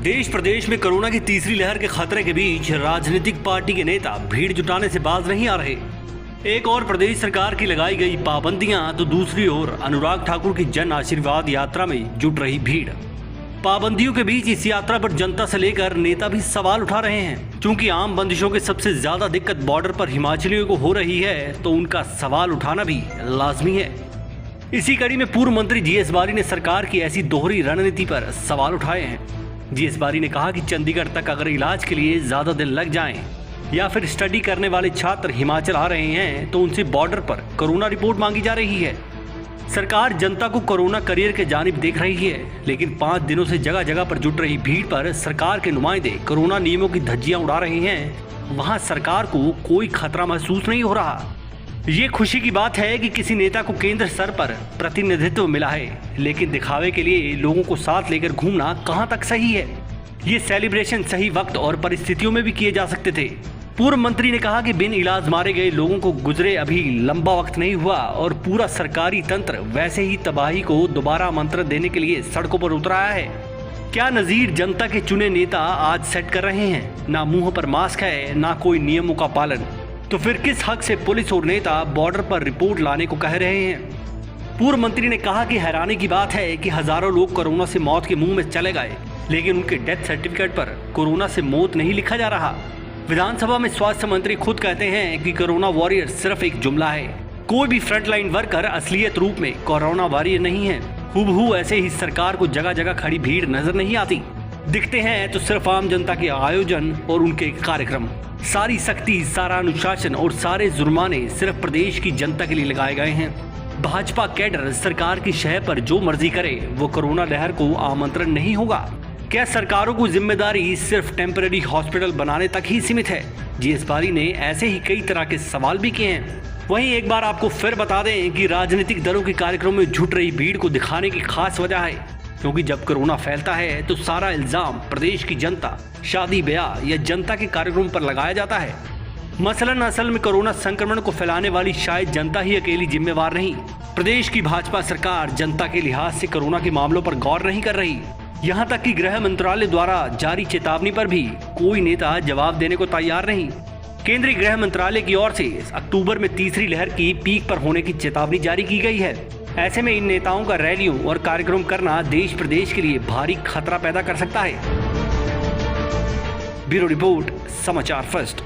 देश प्रदेश में कोरोना की तीसरी लहर के खतरे के बीच राजनीतिक पार्टी के नेता भीड़ जुटाने से बाज नहीं आ रहे। एक और प्रदेश सरकार की लगाई गई पाबंदियां तो दूसरी ओर अनुराग ठाकुर की जन आशीर्वाद यात्रा में जुट रही भीड़। पाबंदियों के बीच इस यात्रा पर जनता से लेकर नेता भी सवाल उठा रहे हैं। क्योंकि आम बंदिशों के सबसे ज्यादा दिक्कत बॉर्डर पर हिमाचलियों को हो रही है, तो उनका सवाल उठाना भी लाजमी है। इसी कड़ी में पूर्व मंत्री जीएस बाली ने सरकार की ऐसी दोहरी रणनीति पर सवाल उठाए हैं। जीएस बाली ने कहा कि चंडीगढ़ तक अगर इलाज के लिए ज्यादा दिन लग जाएं या फिर स्टडी करने वाले छात्र हिमाचल आ रहे हैं तो उनसे बॉर्डर पर कोरोना रिपोर्ट मांगी जा रही है। सरकार जनता को कोरोना करियर के जानिब देख रही है, लेकिन 5 दिनों से जगह जगह पर जुट रही भीड़ पर सरकार के नुमाइंदे कोरोना नियमों की धज्जियां उड़ा रहे हैं। वहां सरकार को कोई खतरा महसूस नहीं हो रहा। ये खुशी की बात है कि किसी नेता को केंद्र स्तर पर प्रतिनिधित्व मिला है, लेकिन दिखावे के लिए लोगों को साथ लेकर घूमना कहां तक सही है। ये सेलिब्रेशन सही वक्त और परिस्थितियों में भी किए जा सकते थे। पूर्व मंत्री ने कहा कि बिन इलाज मारे गए लोगों को गुजरे अभी लंबा वक्त नहीं हुआ और पूरा सरकारी तंत्र वैसे ही तबाही को दोबारा आमंत्रण देने के लिए सड़कों पर उतर आया है। क्या नजीर जनता के चुने नेता आज सेट कर रहे हैं? ना मुंह पर मास्क है, ना कोई नियमों का पालन। तो फिर किस हक से पुलिस और नेता बॉर्डर पर रिपोर्ट लाने को कह रहे हैं? पूर्व मंत्री ने कहा कि हैरानी की बात है कि हजारों लोग कोरोना से मौत के मुंह में चले गए, लेकिन उनके डेथ सर्टिफिकेट पर कोरोना से मौत नहीं लिखा जा रहा। विधानसभा में स्वास्थ्य मंत्री खुद कहते हैं कि कोरोना वॉरियर सिर्फ एक जुमला है। कोई भी फ्रंटलाइन वर्कर असलियत रूप में कोरोना वॉरियर नहीं है। हूबहू ऐसे ही सरकार को जगह जगह खड़ी भीड़ नजर नहीं आती। दिखते हैं तो सिर्फ आम जनता के आयोजन और उनके कार्यक्रम। सारी सख्ती, सारा अनुशासन और सारे जुर्माने सिर्फ प्रदेश की जनता के लिए लगाए गए हैं। भाजपा कैडर सरकार की शह पर जो मर्जी करे, वो कोरोना लहर को आमंत्रण नहीं होगा। क्या सरकारों को जिम्मेदारी सिर्फ टेम्पररी हॉस्पिटल बनाने तक ही सीमित है? जीएस बाली ने ऐसे ही कई तरह के सवाल भी किए हैं। वहीं एक बार आपको फिर बता दें कि राजनीतिक दलों के कार्यक्रमों में जुट रही भीड़ को दिखाने की खास वजह है, क्योंकि जब कोरोना फैलता है तो सारा इल्जाम प्रदेश की जनता, शादी ब्याह या जनता के कार्यक्रम पर लगाया जाता है। मसलन असल में कोरोना संक्रमण को फैलाने वाली शायद जनता ही अकेली जिम्मेवार नहीं। प्रदेश की भाजपा सरकार जनता के लिहाज से कोरोना के मामलों पर गौर नहीं कर रही। यहाँ तक कि गृह मंत्रालय द्वारा जारी चेतावनी पर भी कोई नेता जवाब देने को तैयार नहीं। केंद्रीय गृह मंत्रालय की ओर से अक्टूबर में तीसरी लहर की पीक पर होने की चेतावनी जारी की गई है। ऐसे में इन नेताओं का रैलियों और कार्यक्रम करना देश प्रदेश के लिए भारी खतरा पैदा कर सकता है। ब्यूरो रिपोर्ट, समाचार फर्स्ट।